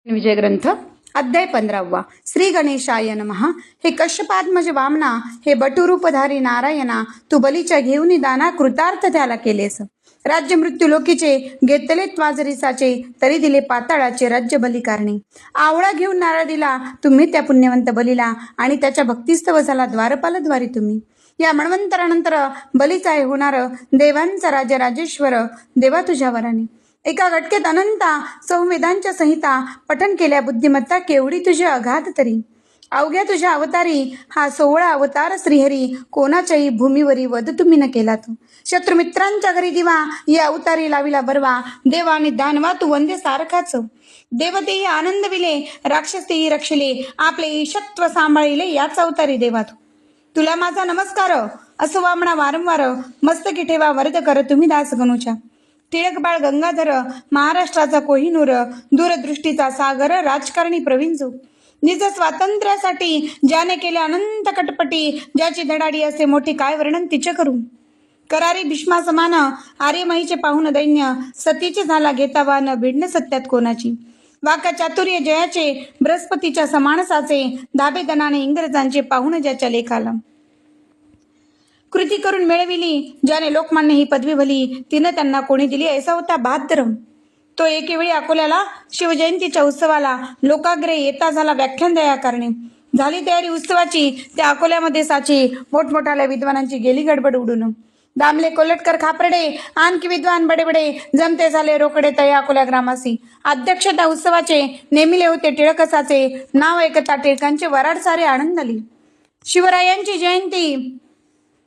विजय ग्रंथ अध्याय 15 श्री गणेशाय नमः। हे कश्यपात्मज वामना, हे बटुरूपधारी नारायणा, तू बलीच्या घेऊन दाना कृतार्थ त्याला केलेस। राज्य मृत्यू लोकीचे घेतले त्वाजरीसाचे, तरी दिले पाताळाचे राज्य बली कारणे। आवळा घेऊन नारळ दिला तुम्ही त्या पुण्यवंत बलीला, आणि त्याच्या भक्तिस्तव झाला द्वारपालद्वारी तुम्ही। या मन्वंतरानंतर बलीचा हे होणार, देवांचा राजा राजेश्वर देवा तुझ्या वराने। एका घटकेत अनंता संवेदांच्या संहिता, पठन केल्या बुद्धिमत्ता केवढी तुझ्या अगाध तरी। अवघ्या तुझ्या अवतारी हा 16 अवतार श्रीहरी, कोणाच्याही भूमीवरी वध तुम्ही न केला तू। शत्रुमित्रांच्या घरी दिवा, या अवतारी लाविला बरवा, देवा आणि दानवा तू वंदे सारखाच। देवतेही आनंद विले, राक्षसेही रक्षले, आपले ईशत्व सांभाळिले, याच अवतारी देवा तू। तुला माझा नमस्कार असो वामना वारंवार, मस्तकी ठेवा वरद कर तुम्ही दास गणूच्या। टिळक बाळ गंगाधर, महाराष्ट्राचा कोहिनूर, दूरदृष्टीचा सागर, राजकारणी प्रवीणजो। निज स्वातंत्र्यासाठी ज्याने केले अनंत कटपटी, ज्याची धडाडी असे मोठी काय वर्णन तिचे करू। करारी भीष्मा समान, आर्यमहीचे पाहुण दैन्य, सतीचे झाला घेतावान, भिडण सत्यात कोणाची। वाक्य चातुर्य जयाचे, बृहस्पतीच्या समानसाचे, धाबेदनाने इंग्रजांचे पाहुण ज्याच्या लेखाला। कृती करून मिळविली ज्याने लोकमान्य ही पदवी भली, तिने त्यांना कोणी दिली ऐसा होता बहादर। तो एकेवेळी अकोल्याला शिवजयंतीच्या उत्सवाला लोकाग्रे येता झाला व्याख्यान द्या कारणे। झाली तयारी उत्सवाची, त्या अकोल्यामध्ये साची, मोठमोठाल्या विद्वानांची गेली गडबड उडून। दामले कोल्हटकर खापर्डे, आणखी विद्वान बडेबडे, जमते झाले रोकडे तया अकोल्या ग्रामासी। अध्यक्षता उत्सवाचे नेमिले होते टिळकसाचे, नाव ऐकता टिळकांचे वराड सारे आनंदाली। शिवरायांची जयंती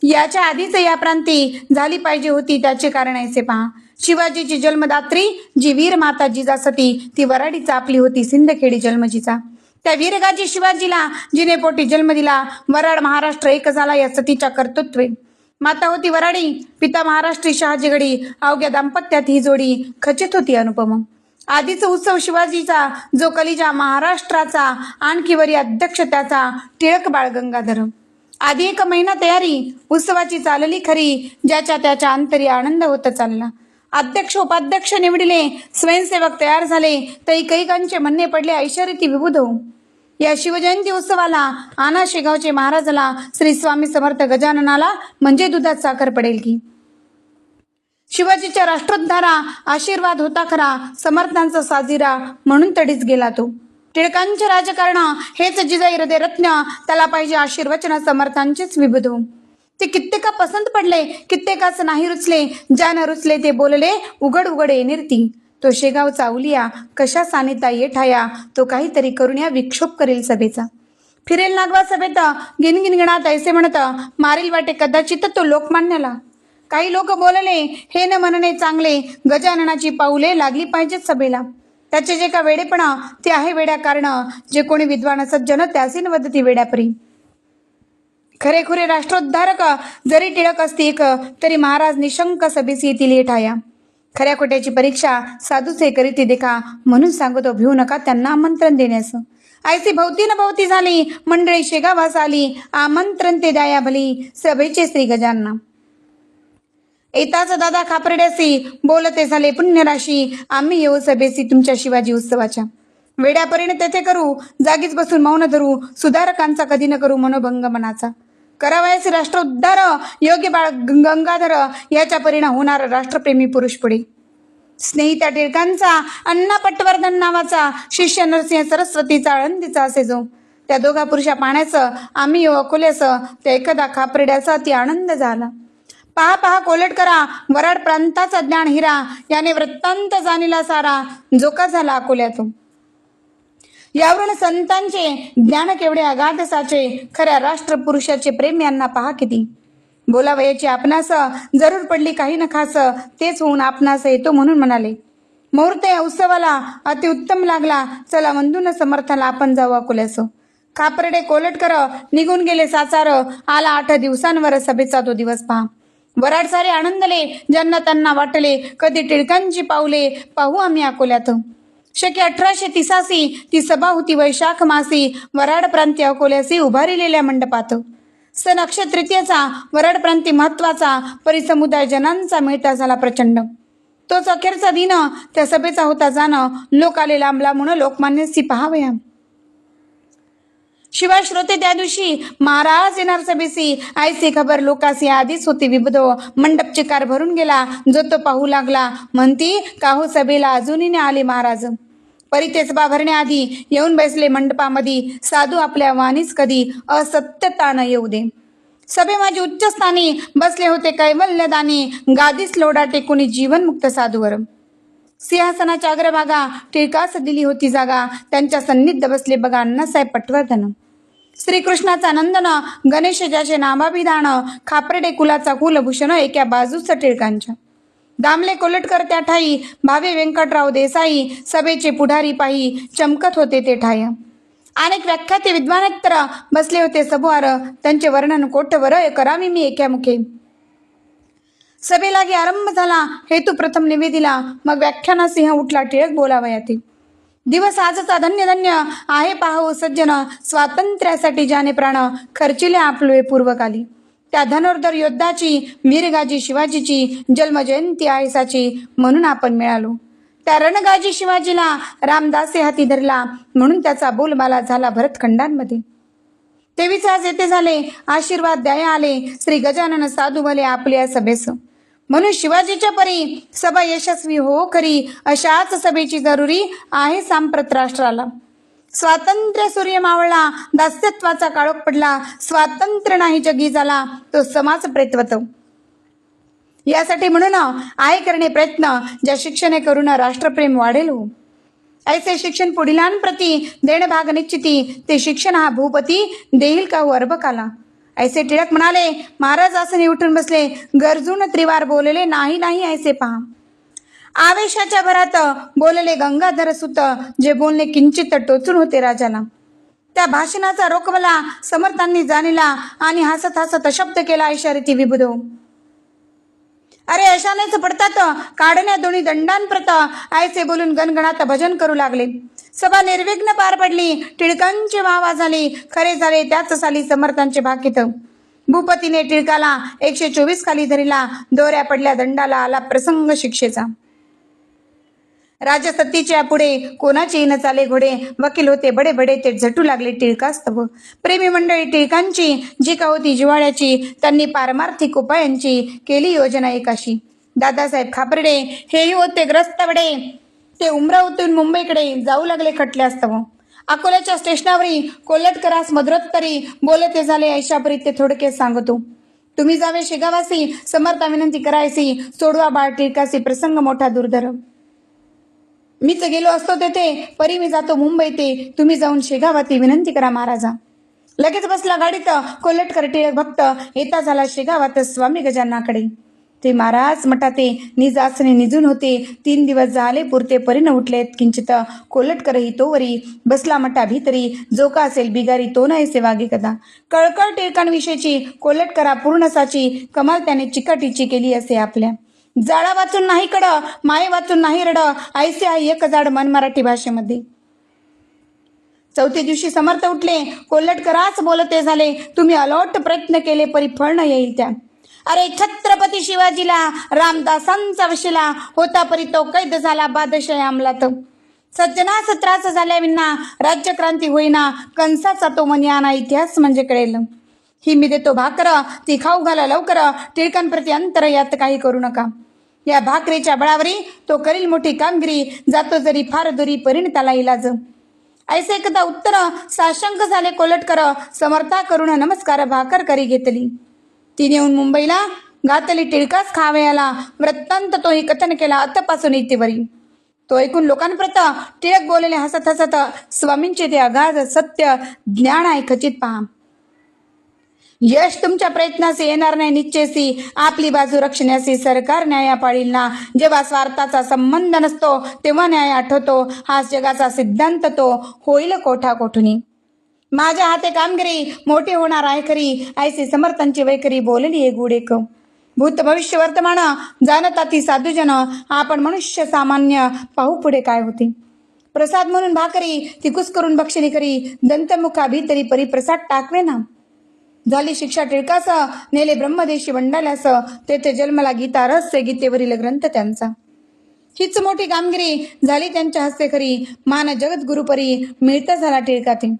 याच्या आधीच या प्रांती झाली पाहिजे होती, त्याचे कारण ऐसे पहा। शिवाजीची जन्मदात्री जी वीर माता जिजासती, ती वराडीचा आपली होती सिंदखेडी जन्मजीचा। त्या वीरगाजी शिवाजीला जिने पोटी जन्म दिला, वराड महाराष्ट्र एक झाला या सतीच्या कर्तृत्वे। माता होती वराडी, पिता महाराष्ट्री शहाजीगडी, अवघ्या दाम्पत्यात ही जोडी खचित होती अनुपम। आधीच उत्सव शिवाजीचा, जो कलिजा महाराष्ट्राचा, आणखी वरी अध्यक्ष त्याचा टिळक बाळ गंगाधर। आधी 1 महिना तयारी उत्सवाची चालली खरी, ज्याच्या त्याच्या अंतरी आनंद होत चालला। अध्यक्ष उपाध्यक्ष निवडिले, स्वयंसेवक तयार झाले, तरी कैकांचे म्हणणे पडले ऐशारीती विबुध होऊ। या शिवजयंती उत्सवाला आना शेगावचे महाराजाला, श्री स्वामी समर्थ गजाननाला म्हणजे दुधात साखर पडेल की। शिवाजीच्या राष्ट्रोद्धारा आशीर्वाद होता खरा, समर्थांचा साजिरा म्हणून तडीच गेला तो। टिळकांचे राजकारण हेच जिजाई हृदय रत्न, त्याला पाहिजे आशीर्वचन समर्थांचेच विबुध। ते कित्येका पसंत पडले, कित्येकाच नाही रुचले, ज्यानं रुचले ते बोलले उघड उघड येनिर्ती। तो शेगावचा उलिया कशा सानिता ये ठाया, तो काहीतरी करून या विक्षोभ करेल सभेचा। फिरेल नागवा सभेत गिनगिनगणात ऐसे म्हणत, मारील वाटे कदाचित तो लोकमान्याला। काही लोक बोलले हे न म्हणणे चांगले, गजाननाची पाऊले लागली पाहिजेत सभेला। त्याचे जे का वेडेपणा ते आहे वेड्या कारण, जे कोणी विद्वान सज्जन त्यासीन वदती वेड्यापरी। खरेखुरे राष्ट्रोद्धारक जरी टिळक असतीक, तरी महाराज निशंक सभेस येतील ये ठाया। खऱ्या खोट्याची परीक्षा साधूचे करीती देखा, म्हणून सांगतो भिवू नका त्यांना आमंत्रण देण्यास। ऐसी भोवती न भोवती झाली मंडळी शेगावास आली, आमंत्रण ते द्याया भली सभेचे श्री गजानना। येताच दादा खापर्ड्यासी, बोलते झाले पुण्यराशी, आम्ही येऊ सभेसी तुमच्या शिवाजी उत्सवाच्या। वेड्यापरीने तेथे करू, जागीच बसून मौन धरू, सुधारकांचा कधी न करू मनोभंग मनाचा। करावयास राष्ट्रोद्धार योग्य बाळ गंगाधर, याच्या परिणाम होणार राष्ट्रप्रेमी पुरुष पुढे। स्नेही त्या टिळकांचा, अण्णा पटवर्धन नावाचा, शिष्य नरसिंह सरस्वतीचा आळंदीचा असे जो। त्या दोघा पुरुषा पाण्याचं आम्ही येऊ अकोल्यास, त्या एकदा खापर्ड्याचा ती आनंद झाला। पहा पहा कोलट करा, वराड प्रांताचा ज्ञान हिरा, याने वृत्तांत जाणीला सारा, जो का झाला अकोल्यातून। यावरून संतांचे ज्ञान केवढे अगाध साचे, खऱ्या राष्ट्रपुरुषाचे प्रेम यांना पहा किती। बोलावयाची आपणास जरूर पडली काही न खास, तेच होऊन आपणास येतो म्हणून म्हणाले। मुहूर्त या उत्सवाला अतिउत्तम लागला, चला वंदून समर्थाला आपण जाऊ अकोल्यास। खापर्डे कोलटकर निघून गेले साचार, आला 8 दिवसांवर सभेचा तो दिवस पहा। वराड सारे आनंदले, ज्यांना त्यांना वाटले कधी टिळकांची पावले पाहू आम्ही अकोल्यात। शके 1883 ती सभा होती वैशाख मासी, वराड प्रांती अकोल्यासी उभारिलेल्या मंडपात। सन अक्षय तृतीयेचा वराड प्रांती महत्वाचा, परिसमुदाय जनांचा मिळता झाला प्रचंड। तोच अखेरचा दिन त्या सभेचा होता जाणं. लोक आले लांब लांबून लोकमान्यसी पहावया. शिवाय श्रोते त्या दिवशी महाराज येणार सभेसी. ऐसी खबर लोकासी आधीच होती विबदो. मंडप चिकार भरून गेला. जो तो पाहू लागला. म्हणती काहू सभेला अजूनही आले महाराज. परिते सभा भरण्याआधी येऊन बसले मंडपामध्ये. साधू आपल्या वाणीच कधी असत्यता न येऊ दे. सभे माझी उच्च स्थानी बसले होते कैवल्यदानी. गादीस लोडा टेकुनी जीवनमुक्त साधूवर. सिंहासनाच्या अग्रभागा टिळकास दिली होती जागा. त्यांच्या सन्निध बसले बघा अण्णासाहेब पटवर्धन. श्रीकृष्णाचा नंदन गणेश ज्याचे नामाभिधान. खापर्डे कुलाचा कुलभूषण एका बाजूस टिळकांच्या. दामले कोल्हटकर त्या ठाई. भावे व्यंकटराव देसाई. सभेचे पुढारी पाही चमकत होते ते ठाय. अनेक व्याख्याते विद्वानेतर बसले होते सभोवार. त्यांचे वर्णन कोटवर करावी मी एकामुखे. सभेलागी आरंभ झाला. हेतू प्रथम निवेदिला. मग व्याख्यानासिंह उठला. टिळक बोलावयाती. दिवस आजचा धन्य धन्य आहे पाहू सज्जन. स्वातंत्र्यासाठी ज्याने प्राण खर्चिले आपले पूर्वकाली. त्या धनुर्धर योद्धाची वीरगाजी शिवाजीची जन्मजयंती आहे साची. म्हणून आपण मिळालो. त्या रणगाजी शिवाजीला रामदासे हाती धरला. म्हणून त्याचा बोलबाला झाला भरतखंडांमध्ये. तेवीच आज येथे झाले आशीर्वाद द्याया आले. श्री गजानन साधू भले आपल्या सभेस. म्हणून शिवाजीच्या परी सभा यशस्वी हो खरी. अशाच सभेची जरुरी आहे सांप्रत राष्ट्राला. स्वातंत्र्य सूर्य मावळला. दास्यत्वाचा काळोख पडला. स्वातंत्र्य नाही जगी झाला तो समाज प्रेतवत. यासाठी म्हणून आहे करणे प्रयत्न. ज्या शिक्षणे करून राष्ट्रप्रेम वाढेल हो. ऐसे शिक्षण पुढीलांप्रती देण भाग निश्चिती. ते शिक्षण हा भूपती देईल का हो अर्भकाला. ऐसे टिळक म्हणाले. महाराज आसनी उठून बसले. गरजून त्रिवार बोलले नाही नाही ऐसे पहा. आवेशाच्या भरात बोलले गंगाधर सुत. जे बोलणे किंचित टोचून होते राजाला. त्या भाषणाचा रोकवला समर्थांनी जाणीला. आणि हसत हसत शब्द केला इशारेती विबुधो. अरे अशानेच पडतात काढण्या दोन्ही दंडांप्रत. ऐसे बोलून गणगणात भजन करू लागले. सभा निर्विघ्न पार पडली. टिळकांची वाहवा झाली. खरे झाले त्याच साली समर्थांचे भाकीत. भूपतीने टिळकाला 124 खाली धरिला. दोऱ्या पडल्या दंडाला आला प्रसंग शिक्षेचा. राजसत्तीच्या पुढे कोणाची न चाले घोडे. वकील होते बडे बडे ते झटू लागले टिळकास्तव. प्रेमी मंडळी टिळकांची जी का होती जिव्हाळ्याची. त्यांनी पारमार्थिक उपायांची केली योजना एकाशी. दादासाहेब खापर्डे हेही होते ग्रस्त बडे. ते उमरावतीहून मुंबईकडे जाऊ लागले खटल्यास्तव. अकोल्याच्या स्टेशनावरी कोल्हटकरास मधुरोत्तरी बोलते झाले ऐशापरी ते थोडके सांगतो. तुम्ही जावे शेगावासी समर्था विनंती करायसी. सोडवा बाळ टिळकासी प्रसंग मोठा दुर्धर. मीच गेलो असतो तेथे परी मी जातो मुंबई ते. तुम्ही जाऊन शेगावाती विनंती करा महाराजा. लगेच बसला गाडीत कोल्हटकर टिळक भक्त. येता झाला शेगावात स्वामी गजाननाकडे. ते महाराज मठाते निजासने निजून होते. 3 दिवस झाले पुरते परीन उठलेत किंचित. कोल्हटकरही तोवरी बसला मठा भीतरी. जो का असेल बिगारी तो नाही सेवागी कदा. कळकळ टिळकांविषयीची कोल्हटकरा पूर्ण साची. कमाल त्याने चिकाटीची केली असे आपल्या. जाळा वाचून नाही कड माये वाचून नाही रड. ऐसे आहे एक जाड मन मराठी भाषेमध्ये. चौथ्या दिवशी समर्थ उठले. कोल्हटकराच बोलते झाले. तुम्ही अलोट प्रयत्न केले परी फळ न येईल त्या. अरे छत्रपती शिवाजीला रामदासांचा वशिला होता परी तो कैद झाला बादशाही अंमलात. सज्जनास त्रास झाल्या विना राज्यक्रांती होईना. कंसाचा तो मनियाना इतिहास म्हणजे कळेल. ही मी देतो भाकर ती खाऊ घाला लवकर. टिळकांप्रती अंतर यात काही करू नका. या भाकरीच्या बळावरी तो करील मोठी कामगिरी. जातो जरी फार दुरी परीण त्याला इलाज. ऐसे एकदा उत्तर साशंक झाले कोल्हटकर. समर्था करून नमस्कार भाकर करी घेतली. तिने येऊन मुंबईला घातली टिळकास खावयाला. वृत्तांत तोही कथन केला आतापासून इतिवरी. तो ऐकून लोकांप्रत टिळक बोलले हसत हसत. स्वामींचे ते अगाध सत्य ज्ञान आहे खचित पहा. यश तुमच्या प्रयत्नाशी येणार नाही निश्चयसी. आपली बाजू रक्षण्याशी सरकार न्याया पाळील ना. जेव्हा स्वार्थाचा संबंध नसतो तेव्हा न्याय आठवतो. हाच जगाचा सिद्धांत तो होईल कोठा कोठुनी. माझ्या हाते कामगिरी मोठी होणार आहे खरी. ऐसी समर्थांची वैखरी बोलली एक गुडेक. भूत भविष्य वर्तमान जाणता ती साधूजन. आपण मनुष्य सामान्य पाहू पुढे काय होते. प्रसाद म्हणून भाकरी ती कुस करून बक्षिणी करी. दंतमुखा भीतरी परी प्रसाद टाकवे ना. झाली शिक्षा टिळकास नेले ब्रह्मदेशी वंडाल्यास. तेथे जन्मला गीता रहस्य गीतेवरील ग्रंथ त्यांचा. हीच मोठी कामगिरी झाली त्यांच्या हस्ते खरी, मान जगद्गुरुपरी मिळता झाला टिळकाते.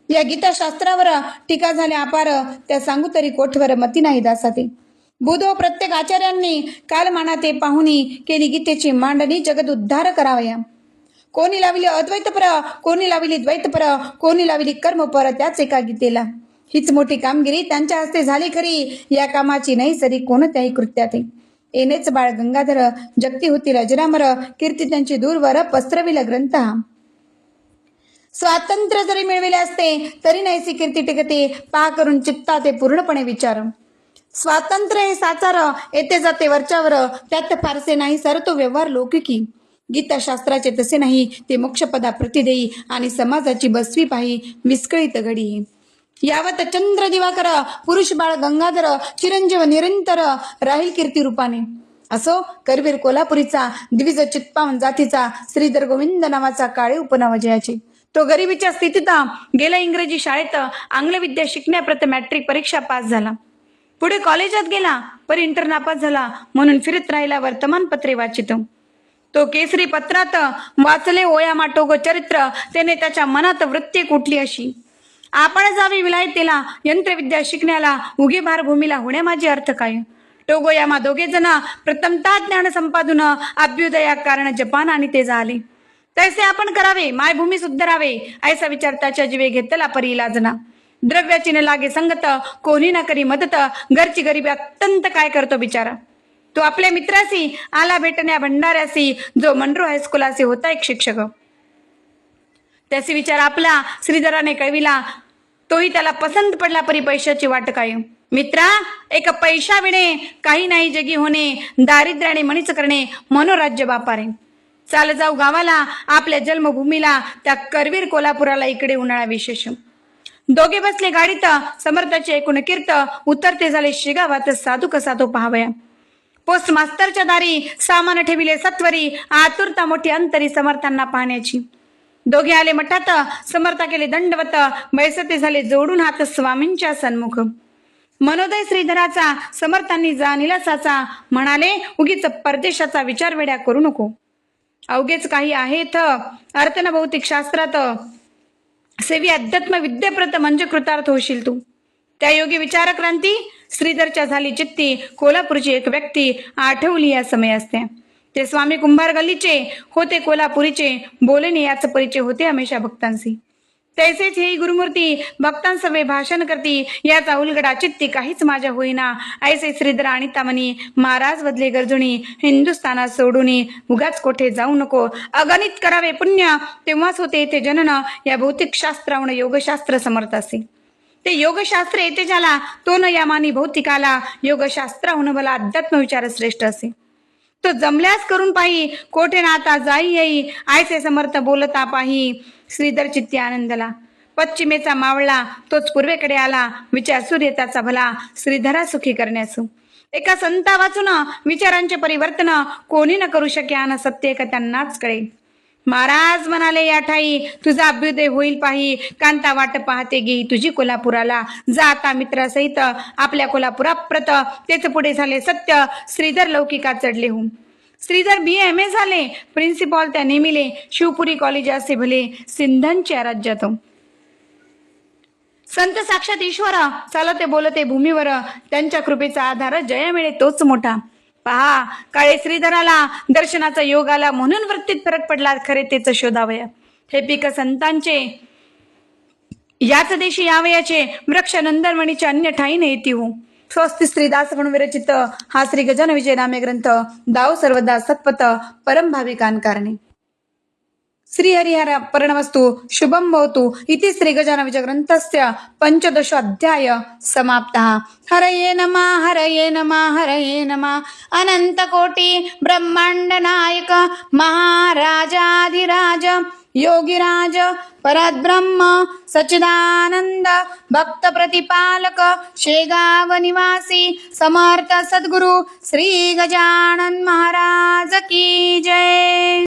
या गीताशास्त्रावर टीका झाल्या अपार, त्या सांगू तरी कोठवर मती नाही दासाते. बुध व प्रत्येक आचार्यांनी कालमानाते पाहुणी केली गीतेची मांडणी, जगद उद्धार करावया. कोणी लावली अद्वैतपर, कोणी लावली द्वैतपर, कोणी लावली कर्मपर, त्याच एका गीतेला. हीच मोठी कामगिरी त्यांच्या हस्ते झाली खरी, या कामाची नाही सरी कोणत्याही कृत्यात. येणेच बाळ गंगाधर, जगती होती अजरामर, कीर्ती त्यांची दूरवर पसरविल ग्रंथ. स्वातंत्र्य जरी मिळविले असते तरी नाहीसी कीर्ती टिकते, पहा करून चित्ता ते पूर्णपणे विचार. स्वातंत्र्य हे साचार, येते जाते वरच्यावर, त्यात फारसे नाही सर तो व्यवहार लौकिकी. गीताशास्त्राचे तसे नाही, ते मोक्षपदा प्रतिदेई, आणि समाजाची बसवी पाही विस्कळीत घडी. यावत चंद्र दिवाकर, पुरुष बाळ गंगाधर, चिरंजीव निरंतर राहील कीर्ती रूपाने. असो करवीर कोल्हापुरीचा, द्विज चित्पावन जातीचा, श्रीधर गोविंद नावाचा काळे उपनाव जयाचे. तो गरिबीच्या स्थितीत गेला इंग्रजी शाळेत, आंग्ल विद्या शिकण्याप्रत मॅट्रिक परीक्षा पास झाला. पुढे कॉलेजात गेला, पर इंटर नापास झाला, म्हणून फिरत राहिला वर्तमानपत्रे वाचित. तो केसरी पत्रात वाचले ओया माटोगो चरित्र, त्याने त्याच्या मनात वृत्ती कुठली अशी. आपण जावे विलायतेला, यंत्रविद्या शिकण्याला, उगे भारभूमीला होण्या माझे अर्थ काय. टोगोयामा दोघे जण प्रथमता ज्ञान संपादून, अभ्युदया कारण जपान आणि ते झाले. तैसे आपण करावे, मायभूमी सुधारावे, ऐसा विचार त्याच्या जीवे घेतला परी इलाजना. द्रव्याची न लागे संगत, कोणी ना करी मदत, घरची गरिबी अत्यंत काय करतो बिचारा. तो आपल्या मित्राशी आला भेटण्या भंडाऱ्यासी, जो मनरो हायस्कुलासी होता एक शिक्षक. त्याचे विचार आपला श्रीधराने कळविला, तोही त्याला पसंत पडला परी पैशाची वाट काय. मित्रा, एक पैशा विणे काही नाही जगी होणे, दारिद्र्याने मणीच करणे मनोराज्य बापारे. चाल जाऊ गावाला, आपल्या जन्मभूमीला, त्या करवीर कोल्हापुराला, इकडे उन्हाळा विशेष. दोघे बसले गाडीत, समर्थाचे ऐकून कीर्त, उतरते झाले शिगावात, साधू कसा तो पहावया. पोस्ट मास्तरच्या दारी सामान ठेविले सत्वरी, आतुरता मोठी अंतरी समर्थांना पाहण्याची. दोघे आले मठात, समर्था केले दंडवत, बैसते झाले जोडून हात स्वामींच्या सन्मुख. मनोदय श्रीधराचा समर्थांनी जाणीला साचा, म्हणाले उगीच परदेशाचा विचार वेड्या करू नको. अवघेच काही आहेत अर्थन भौतिक शास्त्रात, सेवी अध्यात्म विद्याप्रत म्हणजे कृतार्थ होशील तू. त्या योगी विचार क्रांती श्रीधरच्या झाली चित्ती, कोल्हापूरची एक व्यक्ती आठवली या समय असते. ते स्वामी कुंभार गल्लीचे होते कोल्हापुरीचे, बोलणे याच परिचय होते हमेशा भक्तांशी. तैसेच ही गुरुमूर्ती भक्तांसवे भाषण करती, याचा उलगडा चित्ती काहीच माझ्या होईना. ऐसे श्रीधर आणि तामनी महाराज बदले गरजुनी, हिंदुस्थानात सोडूनी उगाच कोठे जाऊ नको. अगणित करावे पुण्य, तेव्हाच होते येथे जनन. या भौतिक शास्त्रावण योगशास्त्र समर्थ असे. ते योगशास्त्र येते ज्याला, तो न यामानी भौतिकाला. योगशास्त्राहून भला अध्यात्म विचार श्रेष्ठ असे. तो जमल्यास करून पाही, कोठे ना आता जाई येई, आयसे समर्थ बोलता पाही. श्रीधर चित्ती आनंदला, पश्चिमेचा मावळला तोच पूर्वेकडे आला, विचार सूर्य त्याचा भला, श्रीधरा सुखी करण्यास. एका संता वाचून विचारांचे परिवर्तन, कोणी न करू शक्या, सत्य एक त्यांनाच कळे. महाराज म्हणाले या ठाई, तुझा अभ्युदय होईल पाही, कांता वाट पाहते गे तुझी कोल्हापुराला. जा आता मित्रासहित आपल्या कोल्हापुराप्रत, तेच पुढे झाले सत्य, श्रीधर लौकिका चढले हो. श्रीधर BA झाले, प्रिन्सिपॉल त्या नेमिले, शिवपुरी कॉलेज असे भले, सिंधांच्या राज्यात. संत साक्षात ईश्वर, चालते बोलते भूमीवर, त्यांच्या कृपेचा आधार जया मिळे तोच मोठा. पहा काळे श्रीधराला दर्शनाचा योग आला, म्हणून वृत्तीत फरक पडला, खरे तेच शोधावया. हे पीक संतांचे याच देशी यावयाचे, वृक्ष नंदनवणीचे अन्य ठाई न येती हो. स्वस्ति श्रीदास म्हणून विरचित हा श्री गजानन विजय नामे ग्रंथ, दाव सर्वदा सत्पथ परम भाविकांकारणे. श्री हरिहर पर्णवस्तु शुभम भवतु इति श्री गजानन विजय ग्रंथस्य 15 अध्याय समाप्तः. हरये नमः हरये नमः हरये नमः. अनंत कोटी ब्रह्मांड नायक महाराजाधिराज योगीराज परब्रह्म सच्चिदानंद भक्त प्रतिपालक शेगाव निवासी समर्थ सद्गुरु श्री गजानन महाराज की जय.